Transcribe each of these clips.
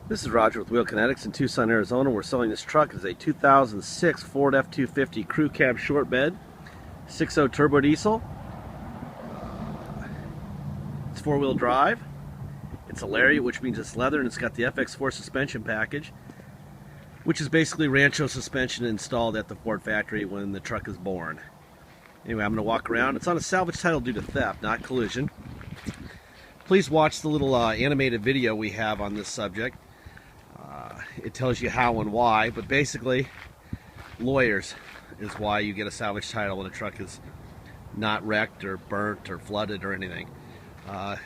This is Roger with Wheel Kinetics in Tucson, Arizona. We're selling this truck. It's a 2006 Ford F250 crew cab short bed, 6.0 turbo diesel. It's four-wheel drive. It's a Lariat, which means it's leather, and it's got the FX4 suspension package, which is basically Rancho suspension installed at the Ford factory when the truck is born. Anyway, I'm going to walk around. It's on a salvage title due to theft, not collision. Please watch the little animated video we have on this subject. It tells you how and why, but basically, lawyers is why you get a salvage title when a truck is not wrecked or burnt or flooded or anything.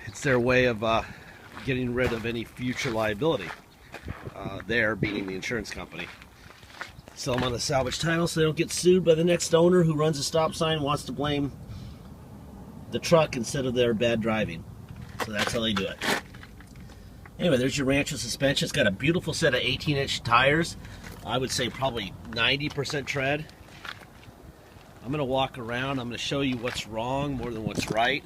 It's their way of getting rid of any future liability. There being the insurance company. Sell them on a salvage title so they don't get sued by the next owner who runs a stop sign and wants to blame the truck instead of their bad driving. So that's how they do it. Anyway, there's your Rancho suspension. It's got a beautiful set of 18-inch tires. I would say probably 90% tread. I'm going to walk around. I'm going to show you what's wrong more than what's right.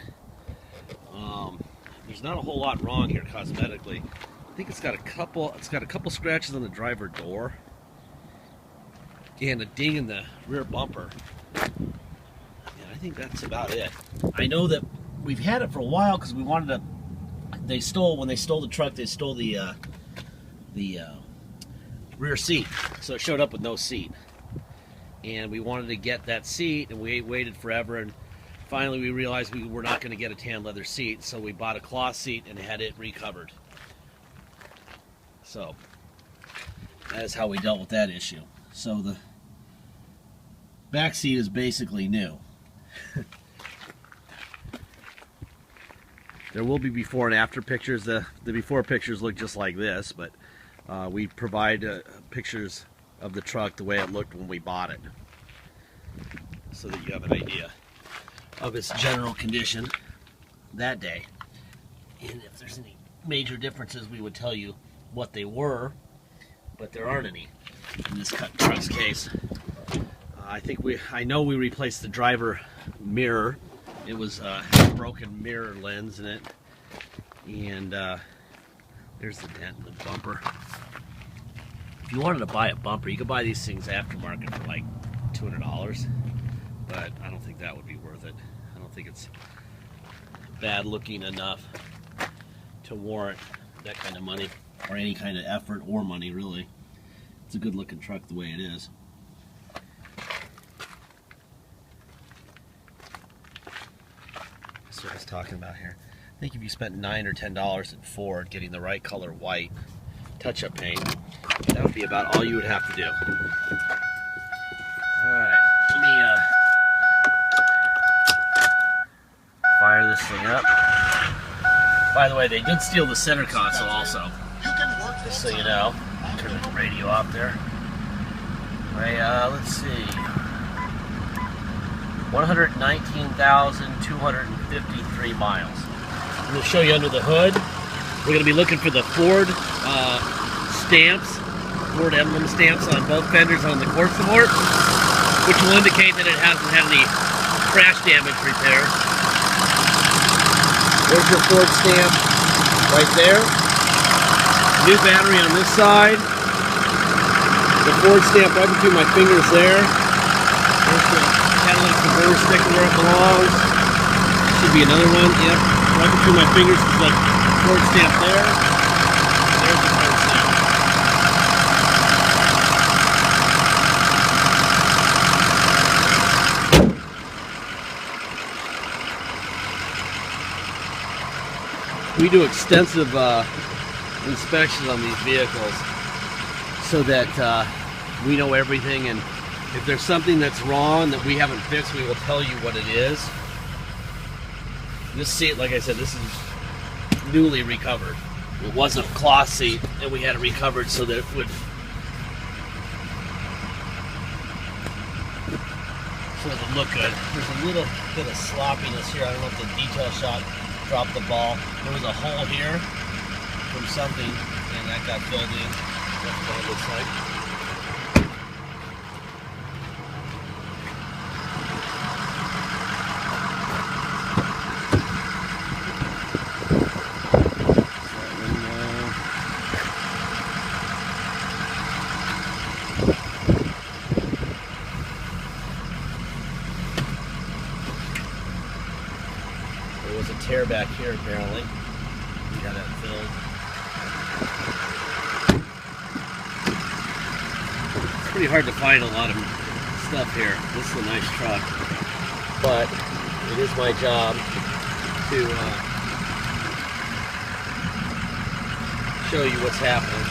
There's not a whole lot wrong here cosmetically. I think it's got a couple scratches on the driver door and a ding in the rear bumper. Yeah, I think that's about it. I know that we've had it for a while because we wanted to. When they stole the truck, they stole the rear seat, so it showed up with no seat. And we wanted to get that seat, and we waited forever, and finally we realized we were not going to get a tan leather seat, so we bought a cloth seat and had it recovered. So that is how we dealt with that issue. So the back seat is basically new. There will be before and after pictures. The before pictures look just like this, but we provide pictures of the truck the way it looked when we bought it, so that you have an idea of its general condition that day. And if there's any major differences, we would tell you what they were, but there aren't any in this truck's case. I know we replaced the driver mirror. It was a broken mirror lens in it, and there's the dent in the bumper. If you wanted to buy a bumper, you could buy these things aftermarket for like $200, but I don't think that would be worth it. I don't think it's bad looking enough to warrant that kind of money, or any kind of effort or money, really. It's a good looking truck the way it is. That's what I was talking about here. I think if you spent $9 or $10 at Ford getting the right color white touch-up paint, that would be about all you would have to do. Alright, let me fire this thing up. By the way, they did steal the center console also, just so you know. Turn the radio off there. Alright, let's see. 119,253 miles. I'm going to show you under the hood. We're going to be looking for the Ford stamps, Ford emblem stamps on both fenders on the cord support, which will indicate that it hasn't had any crash damage repairs. There's your Ford stamp right there. New battery on this side. The Ford stamp right between my fingers there. There's the catalytic converter sticker where it belongs. Should be another one, yep. Right between my fingers is the Ford stamp there. There's the Ford stamp. We do extensive inspections on these vehicles so that we know everything, and if there's something that's wrong that we haven't fixed, we will tell you what it is. This seat, like I said, this is newly recovered. It wasn't a cloth seat, and we had it recovered so that it would look good. There's a little bit of sloppiness here. I don't know if the detail shot dropped the ball. There was a hole here from something, and that got filled in. That's what it looks like. tear back here apparently. We got that filled. It's pretty hard to find a lot of stuff here. This is a nice truck, but it is my job to show you what's happening.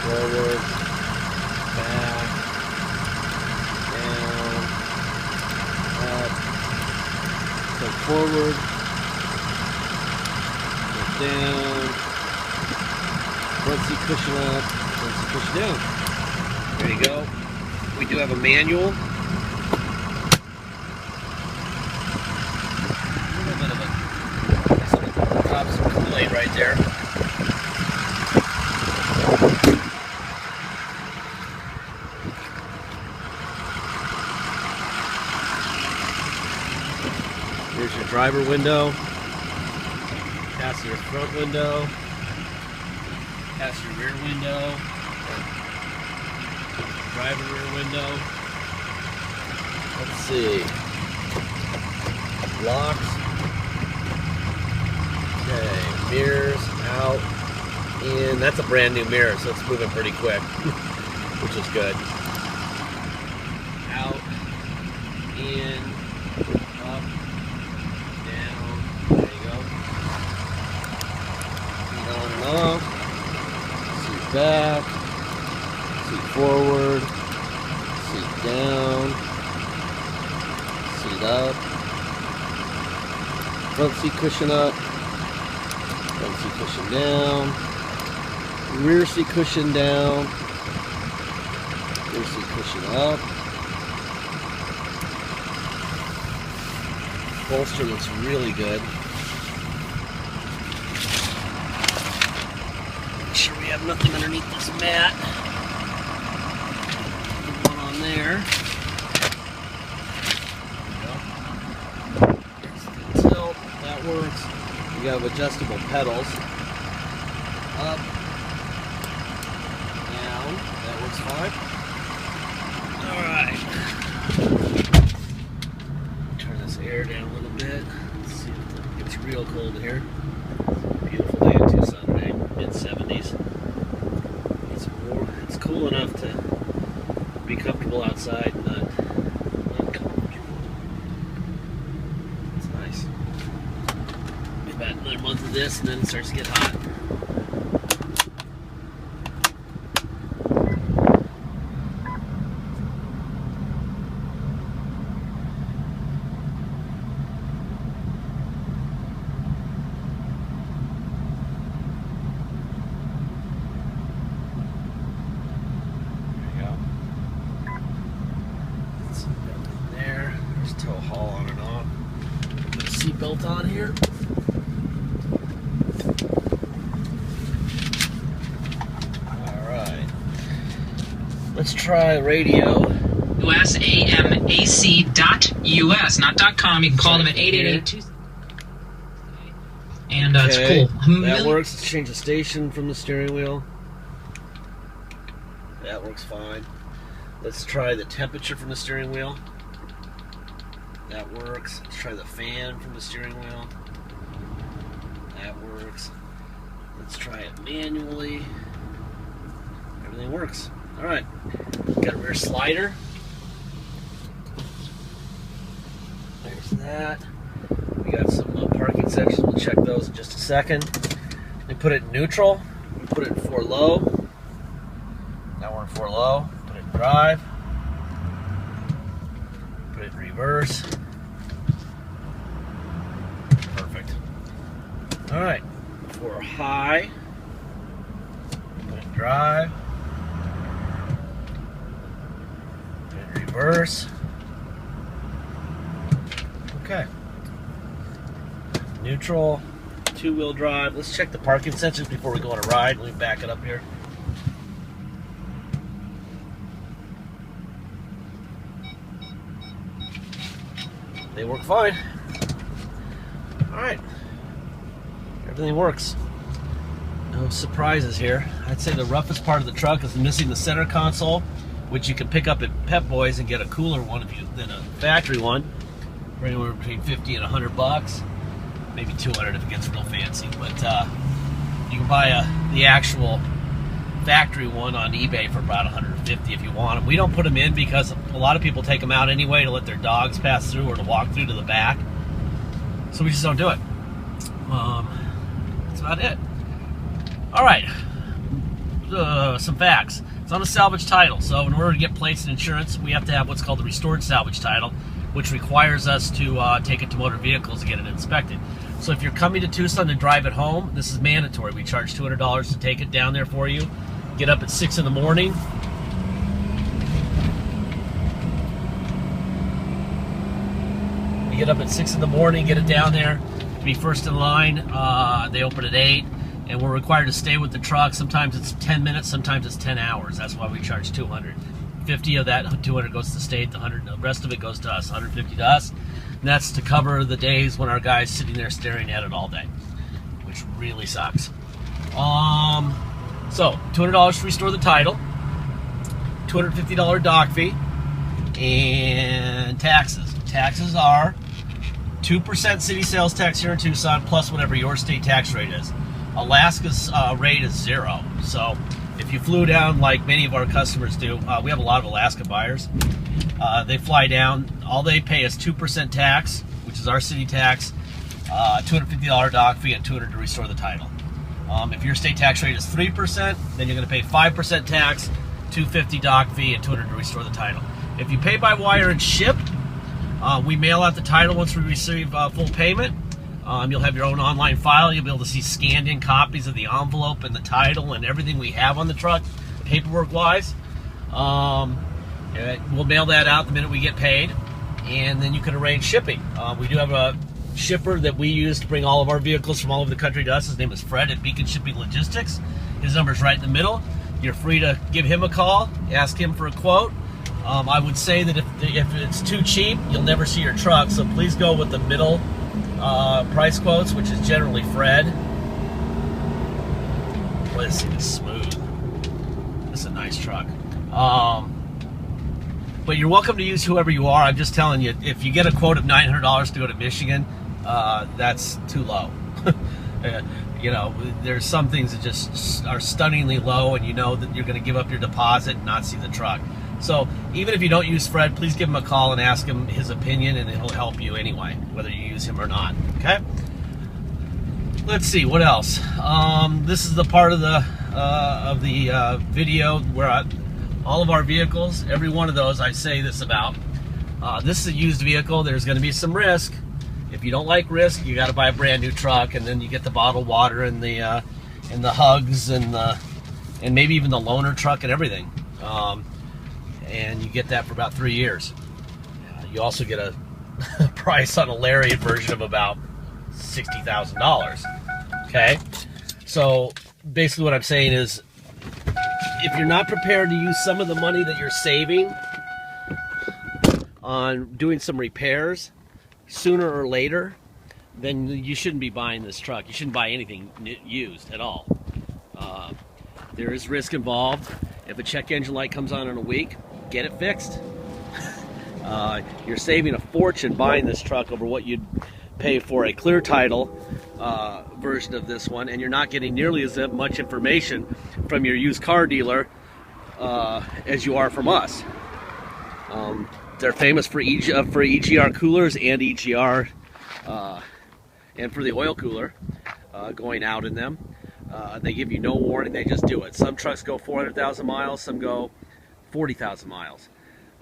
Forward, back, down, up, so forward, down, front seat cushion up, front seat cushion down. There you go. We do have a manual. A little bit of a drop some Kool-Aid right there. Here's your driver window, passenger front window, passenger rear window, driver rear window. Let's see. Locks. Okay, mirrors out, in. That's a brand new mirror, so it's moving pretty quick, which is good. Out, in, up, down. There you go. Feet on and off. Seat back. Seat forward. Seat down. Seat up. Front seat cushion up. Front seat cushion down. Rear seat cushion down. Rear seat cushion up. Bolster looks really good. Make sure we have nothing underneath this mat. Put one on there. There's the tilt. That works. We have adjustable pedals. Up. Down. That works fine. Alright. Turn this air down a little bit. Let's see if it gets real cold here. Beautiful day in Tucson today. Mid-70s. It's cool enough to be comfortable outside, not uncomfortable. It's nice. About another month of this and then it starts to get hot. Tow haul on and off. Put a seatbelt on here. Alright. Let's try radio. USAMAC.US, not .com. You can call them at 888-2. And it's cool. That works. Let's change the station from the steering wheel. That works fine. Let's try the temperature from the steering wheel. That works. Let's try the fan from the steering wheel. That works. Let's try it manually. Everything works. Alright. Got a rear slider. There's that. We got some parking sections. We'll check those in just a second. We put it in neutral. We put it in 4 low. Now we're in 4 low. Put it in drive. Put it in reverse. Perfect. Alright. For high. Put it in drive. Put it in reverse. Okay. Neutral. 2-wheel drive. Let's check the parking sensors before we go on a ride. Let me back it up here. They work fine. Alright. Everything works. No surprises here. I'd say the roughest part of the truck is missing the center console which you can pick up at Pep Boys and get a cooler one than a factory one, for anywhere between 50 and 100 bucks, maybe 200 if it gets real fancy. But you can buy the actual factory one on eBay for about 150 if you want them. We don't put them in because a lot of people take them out anyway to let their dogs pass through or to walk through to the back, so we just don't do it. That's about it. All right, some facts. It's on a salvage title, so in order to get plates and insurance, we have to have what's called the restored salvage title, which requires us to take it to motor vehicles to get it inspected. So if you're coming to Tucson to drive it home, this is mandatory. We charge $200 to take it down there for you. Get up at 6 in the morning. You get up at 6 in the morning, get it down there to be first in line. They open at 8, and we're required to stay with the truck. Sometimes it's 10 minutes, sometimes it's 10 hours. That's why we charge $200. 50 of that 200 goes to the state, the rest of it goes to us, 150 to us. And that's to cover the days when our guy's sitting there staring at it all day, which really sucks. So $200 to restore the title, $250 dock fee, and taxes. Taxes are 2% city sales tax here in Tucson, plus whatever your state tax rate is. Alaska's rate is 0. So if you flew down like many of our customers do, we have a lot of Alaska buyers. They fly down, all they pay is 2% tax, which is our city tax, $250 dock fee, and $200 to restore the title. If your state tax rate is 3%, then you're going to pay 5% tax, $250 dock fee, and $200 to restore the title. If you pay by wire and ship, we mail out the title once we receive full payment. You'll have your own online file. You'll be able to see scanned in copies of the envelope and the title and everything we have on the truck, paperwork-wise. We'll mail that out the minute we get paid, and then you can arrange shipping. We do have a shipper that we use to bring all of our vehicles from all over the country to us. His name is Fred at Beacon Shipping Logistics. His number's right in the middle. You're free to give him a call, ask him for a quote. I would say that if it's too cheap, you'll never see your truck, so please go with the middle price quotes, which is generally Fred. Boy, this thing is smooth. This is a nice truck. But you're welcome to use whoever you are. I'm just telling you, if you get a quote of $900 to go to Michigan, that's too low. You know, there's some things that just are stunningly low, and you know that you're going to give up your deposit and not see the truck. So even if you don't use Fred, please give him a call and ask him his opinion, and he'll help you anyway, whether you use him or not. Okay? Let's see, what else? This is the part of the video where all of our vehicles, every one of those I say this about. This is a used vehicle. There's going to be some risk. If you don't like risk, you got to buy a brand new truck, and then you get the bottled water and the hugs and maybe even the loaner truck and everything. And you get that for about 3 years. You also get a price on a Lariat version of about $60,000. Okay, so basically what I'm saying is, if you're not prepared to use some of the money that you're saving on doing some repairs sooner or later, then you shouldn't be buying this truck. You shouldn't buy anything used at all. There is risk involved. If a check engine light comes on in a week, get it fixed. You're saving a fortune buying this truck over what you'd pay for a clear title version of this one, and you're not getting nearly as much information from your used car dealer as you are from us. They're famous for EGR coolers and EGR and for the oil cooler going out in them. They give you no warning, they just do it. Some trucks go 400,000 miles, some go 40,000 miles.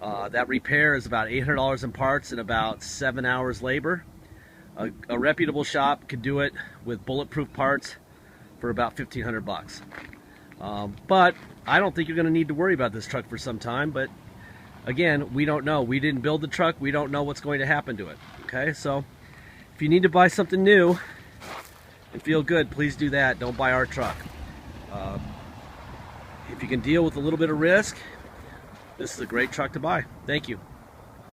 That repair is about $800 in parts and about 7 hours labor. A reputable shop could do it with bulletproof parts for about $1,500 but I don't think you're going to need to worry about this truck for some time. But again, we don't know. We didn't build the truck. We don't know what's going to happen to it. Okay, so if you need to buy something new and feel good, please do that. Don't buy our truck. If you can deal with a little bit of risk, this is a great truck to buy. Thank you.